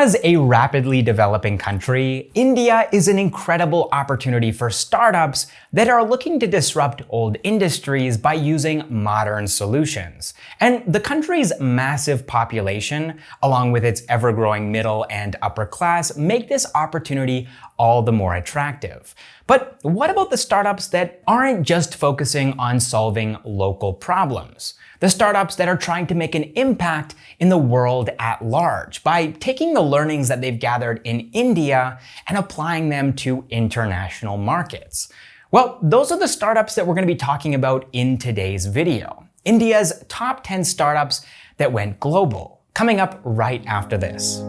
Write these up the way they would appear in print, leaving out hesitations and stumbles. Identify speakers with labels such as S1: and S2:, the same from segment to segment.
S1: As a rapidly developing country, India is an incredible opportunity for startups that are looking to disrupt old industries by using modern solutions. And the country's massive population, along with its ever-growing middle and upper class, make this opportunity all the more attractive. But what about the startups that aren't just focusing on solving local problems? The startups that are trying to make an impact in the world at large by taking the learnings that they've gathered in India and applying them to international markets. Well, those are the startups that we're going to be talking about in today's video. India's top 10 startups that went global, coming up right after this.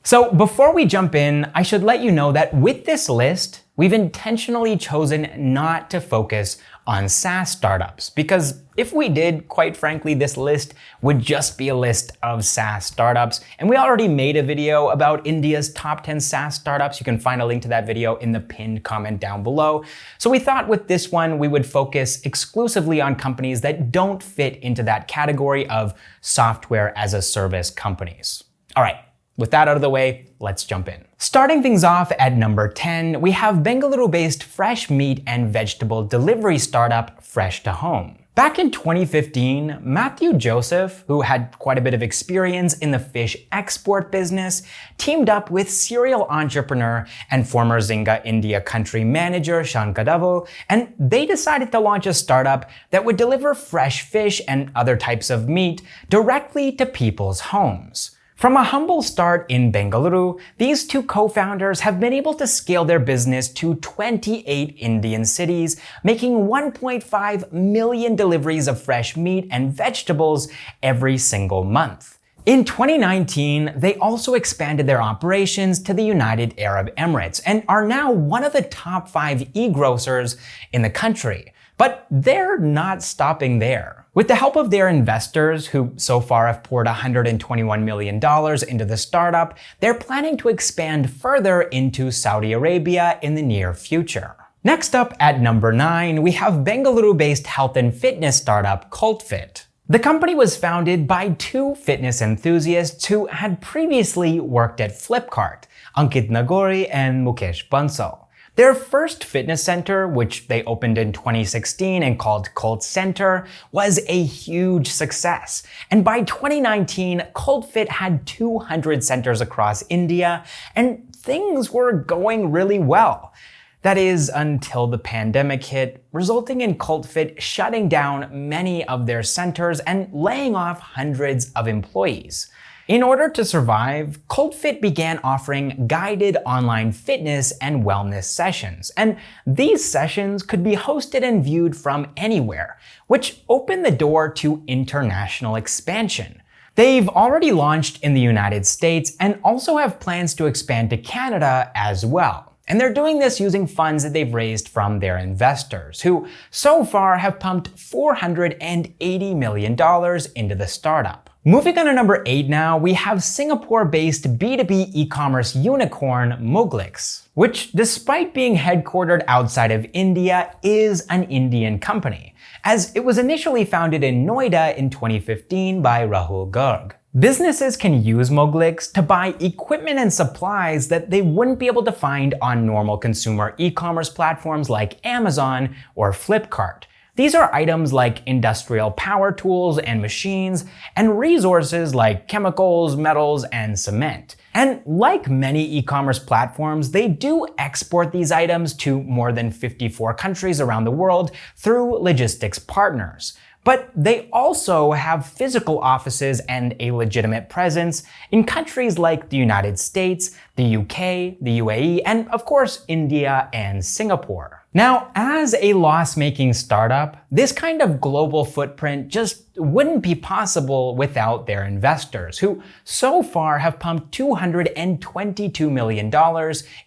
S1: So before we jump in, I should let you know that with this list, we've intentionally chosen not to focus on SaaS startups, because if we did, quite frankly, this list would just be a list of SaaS startups. And we already made a video about India's top 10 SaaS startups. You can find a link to that video in the pinned comment down below. So we thought with this one, we would focus exclusively on companies that don't fit into that category of software as a service companies. All right. With that out of the way, let's jump in. Starting things off at number 10, we have Bengaluru-based fresh meat and vegetable delivery startup FreshToHome. Back in 2015, Mathew Joseph, who had quite a bit of experience in the fish export business, teamed up with serial entrepreneur and former Zynga India country manager Shan Kadavil, and they decided to launch a startup that would deliver fresh fish and other types of meat directly to people's homes. From a humble start in Bengaluru, these two co-founders have been able to scale their business to 28 Indian cities, making 1.5 million deliveries of fresh meat and vegetables every single month. In 2019, they also expanded their operations to the United Arab Emirates and are now one of the top 5 e-grocers in the country. But they're not stopping there. With the help of their investors, who so far have poured $121 million into the startup, they're planning to expand further into Saudi Arabia in the near future. Next up at number 9, we have Bengaluru-based health and fitness startup Cult.Fit. The company was founded by two fitness enthusiasts who had previously worked at Flipkart, Ankit Nagori and Mukesh Bansal. Their first fitness center, which they opened in 2016 and called Cult Center, was a huge success. And by 2019, Cult.Fit had 200 centers across India, and things were going really well. That is, until the pandemic hit, resulting in Cult.Fit shutting down many of their centers and laying off hundreds of employees. In order to survive, Cult.Fit began offering guided online fitness and wellness sessions, and these sessions could be hosted and viewed from anywhere, which opened the door to international expansion. They've already launched in the United States and also have plans to expand to Canada as well. And they're doing this using funds that they've raised from their investors, who so far have pumped $480 million into the startup. Moving on to number 8 now, we have Singapore-based B2B e-commerce unicorn Moglix, which despite being headquartered outside of India is an Indian company, as it was initially founded in Noida in 2015 by Rahul Garg. Businesses can use Moglix to buy equipment and supplies that they wouldn't be able to find on normal consumer e-commerce platforms like Amazon or Flipkart. These are items like industrial power tools and machines, and resources like chemicals, metals, and cement. And like many e-commerce platforms, they do export these items to more than 54 countries around the world through logistics partners. But they also have physical offices and a legitimate presence in countries like the United States, the UK, the UAE, and of course, India and Singapore. Now, as a loss-making startup, this kind of global footprint just wouldn't be possible without their investors, who so far have pumped $222 million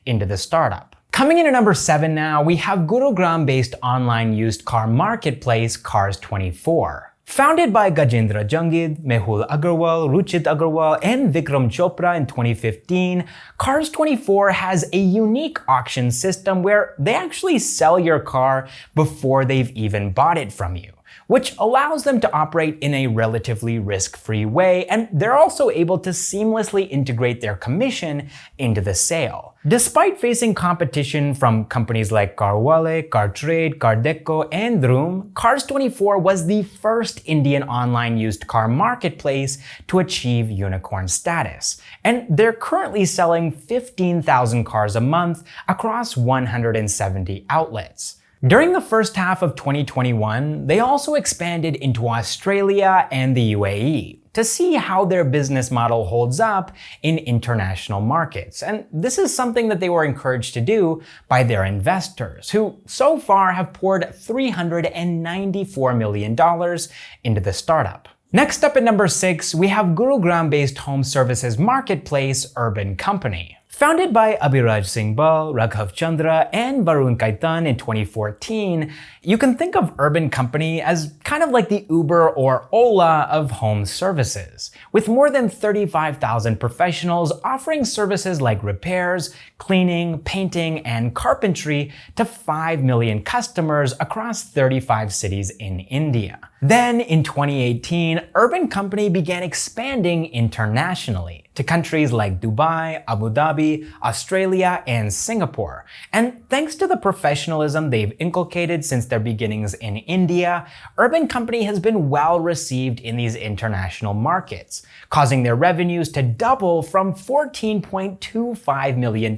S1: into the startup. Coming in at number 7 now, we have Gurugram-based online used car marketplace Cars24. Founded by Gajendra Jungid, Mehul Agarwal, Ruchit Agarwal, and Vikram Chopra in 2015, Cars24 has a unique auction system where they actually sell your car before they've even bought it from you, which allows them to operate in a relatively risk-free way, and they're also able to seamlessly integrate their commission into the sale. Despite facing competition from companies like Carwale, Cartrade, Cardeco, and Droom, Cars24 was the first Indian online used car marketplace to achieve unicorn status, and they're currently selling 15,000 cars a month across 170 outlets. During the first half of 2021, they also expanded into Australia and the UAE to see how their business model holds up in international markets. And this is something that they were encouraged to do by their investors, who so far have poured $394 million into the startup. Next up at number 6, we have Gurugram-based home services marketplace Urban Company. Founded by Abhiraj Singh Bal, Raghav Chandra, and Varun Kaitan in 2014, you can think of Urban Company as kind of like the Uber or Ola of home services, with more than 35,000 professionals offering services like repairs, cleaning, painting, and carpentry to 5 million customers across 35 cities in India. Then, in 2018, Urban Company began expanding internationally to countries like Dubai, Abu Dhabi, Australia, and Singapore. And thanks to the professionalism they've inculcated since their beginnings in India, Urban Company has been well received in these international markets, causing their revenues to double from $14.25 million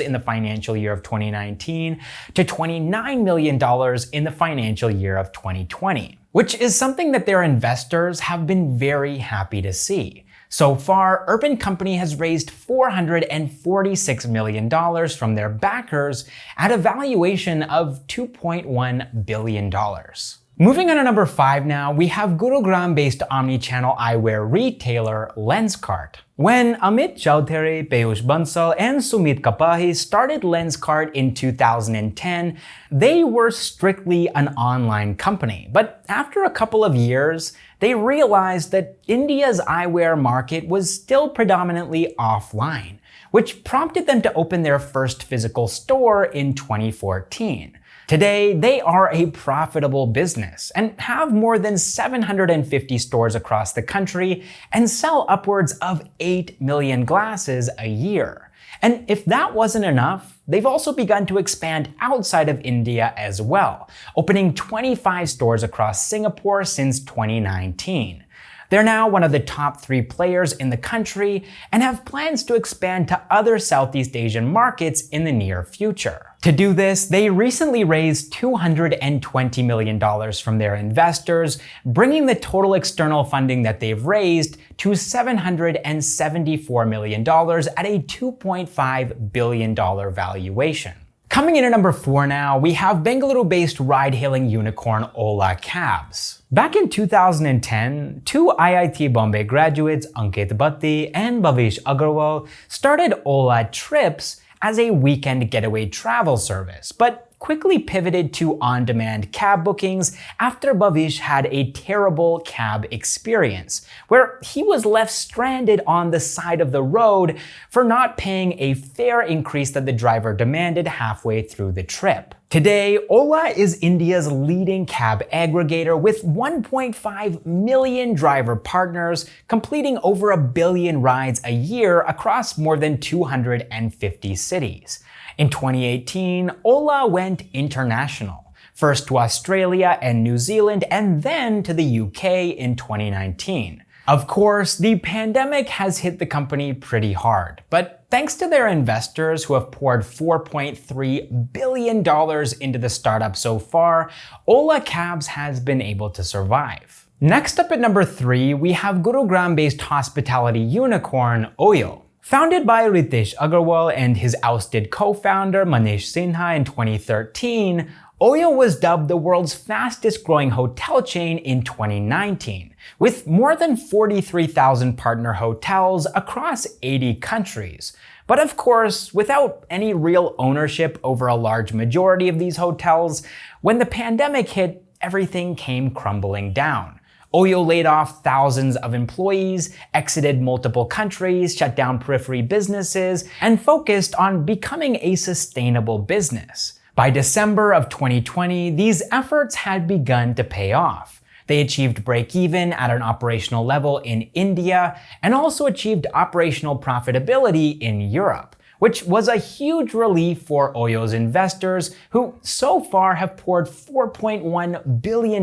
S1: in the financial year of 2019 to $29 million in the financial year of 2020, which is something that their investors have been very happy to see. So far, Urban Company has raised $446 million from their backers at a valuation of $2.1 billion. Moving on to number 5 now, we have Gurugram-based omnichannel eyewear retailer Lenskart. When Amit Chaudhary, Peyush Bansal, and Sumit Kapahi started Lenskart in 2010, they were strictly an online company. But after a couple of years, they realized that India's eyewear market was still predominantly offline, which prompted them to open their first physical store in 2014. Today, they are a profitable business and have more than 750 stores across the country and sell upwards of 8 million glasses a year. And if that wasn't enough, they've also begun to expand outside of India as well, opening 25 stores across Singapore since 2019. They're now one of the top 3 players in the country and have plans to expand to other Southeast Asian markets in the near future. To do this, they recently raised $220 million from their investors, bringing the total external funding that they've raised to $774 million at a $2.5 billion valuation. Coming in at number 4 now, we have Bengaluru-based ride-hailing unicorn Ola Cabs. Back in 2010, 2 IIT Bombay graduates, Ankit and Bhavish Agarwal, started Ola Trips as a weekend getaway travel service, but quickly pivoted to on-demand cab bookings after Bhavish had a terrible cab experience, where he was left stranded on the side of the road for not paying a fare increase that the driver demanded halfway through the trip. Today, Ola is India's leading cab aggregator with 1.5 million driver partners, completing over 1 billion rides a year across more than 250 cities. In 2018, Ola went international, first to Australia and New Zealand and then to the UK in 2019. Of course, the pandemic has hit the company pretty hard, but thanks to their investors who have poured $4.3 billion into the startup so far, Ola Cabs has been able to survive. Next up at number 3, we have Gurugram-based hospitality unicorn Oyo. Founded by Ritesh Agarwal and his ousted co-founder Manish Sinha in 2013, Oyo was dubbed the world's fastest growing hotel chain in 2019, with more than 43,000 partner hotels across 80 countries. But of course, without any real ownership over a large majority of these hotels, when the pandemic hit, everything came crumbling down. Oyo laid off thousands of employees, exited multiple countries, shut down periphery businesses, and focused on becoming a sustainable business. By December of 2020, these efforts had begun to pay off. They achieved break-even at an operational level in India and also achieved operational profitability in Europe, which was a huge relief for Oyo's investors, who so far have poured $4.1 billion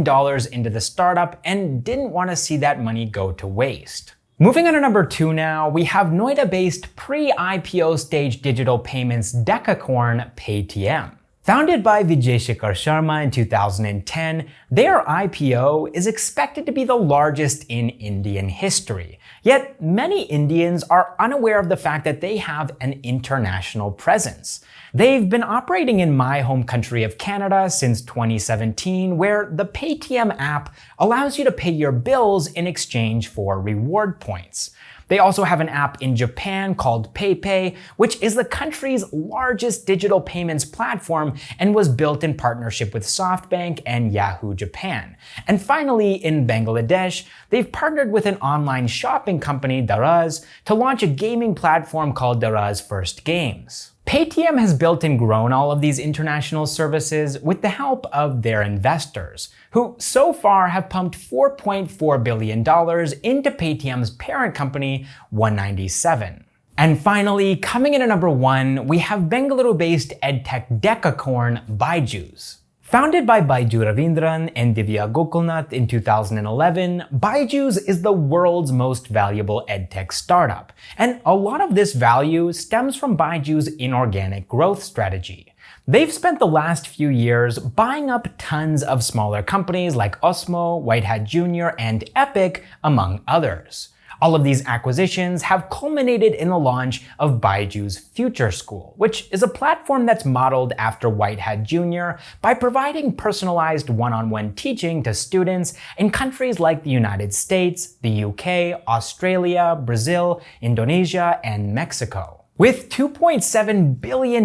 S1: into the startup and didn't want to see that money go to waste. Moving on to number 2 now, we have Noida-based pre-IPO stage digital payments decacorn Paytm. Founded by Vijay Shekhar Sharma in 2010, their IPO is expected to be the largest in Indian history. Yet many Indians are unaware of the fact that they have an international presence. They've been operating in my home country of Canada since 2017, where the Paytm app allows you to pay your bills in exchange for reward points. They also have an app in Japan called PayPay, which is the country's largest digital payments platform and was built in partnership with SoftBank and Yahoo Japan. And finally, in Bangladesh, they've partnered with an online shopping company, Daraz, to launch a gaming platform called Daraz First Games. Paytm has built and grown all of these international services with the help of their investors, who so far have pumped $4.4 billion into Paytm's parent company, 197. And finally, coming in at number 1, we have Bengaluru-based edtech decacorn Byju. Founded by Byju Ravindran and Divya Gokulnath in 2011, Byju is the world's most valuable edtech startup. And a lot of this value stems from Byju's inorganic growth strategy. They've spent the last few years buying up tons of smaller companies like Osmo, White Hat Jr., and Epic, among others. All of these acquisitions have culminated in the launch of Byju's Future School, which is a platform that's modeled after White Hat Jr. by providing personalized one-on-one teaching to students in countries like the United States, the UK, Australia, Brazil, Indonesia, and Mexico. With $2.7 billion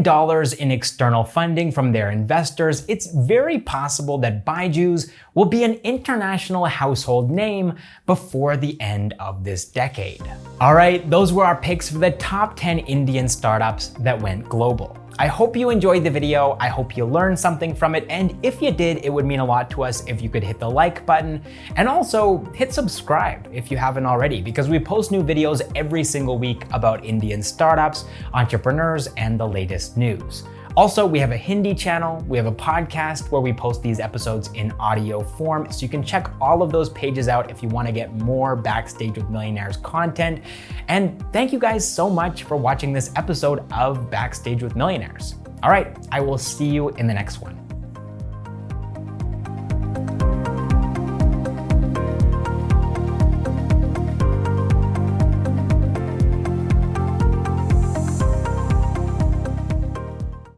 S1: in external funding from their investors, it's very possible that Byju will be an international household name before the end of this decade. Alright, those were our picks for the top 10 Indian startups that went global. I hope you enjoyed the video, I hope you learned something from it, and if you did, it would mean a lot to us if you could hit the like button, and also hit subscribe if you haven't already, because we post new videos every single week about Indian startups, entrepreneurs, and the latest news. Also, we have a Hindi channel, we have a podcast where we post these episodes in audio form, so you can check all of those pages out if you want to get more Backstage with Millionaires content. And thank you guys so much for watching this episode of Backstage with Millionaires. All right, I will see you in the next one.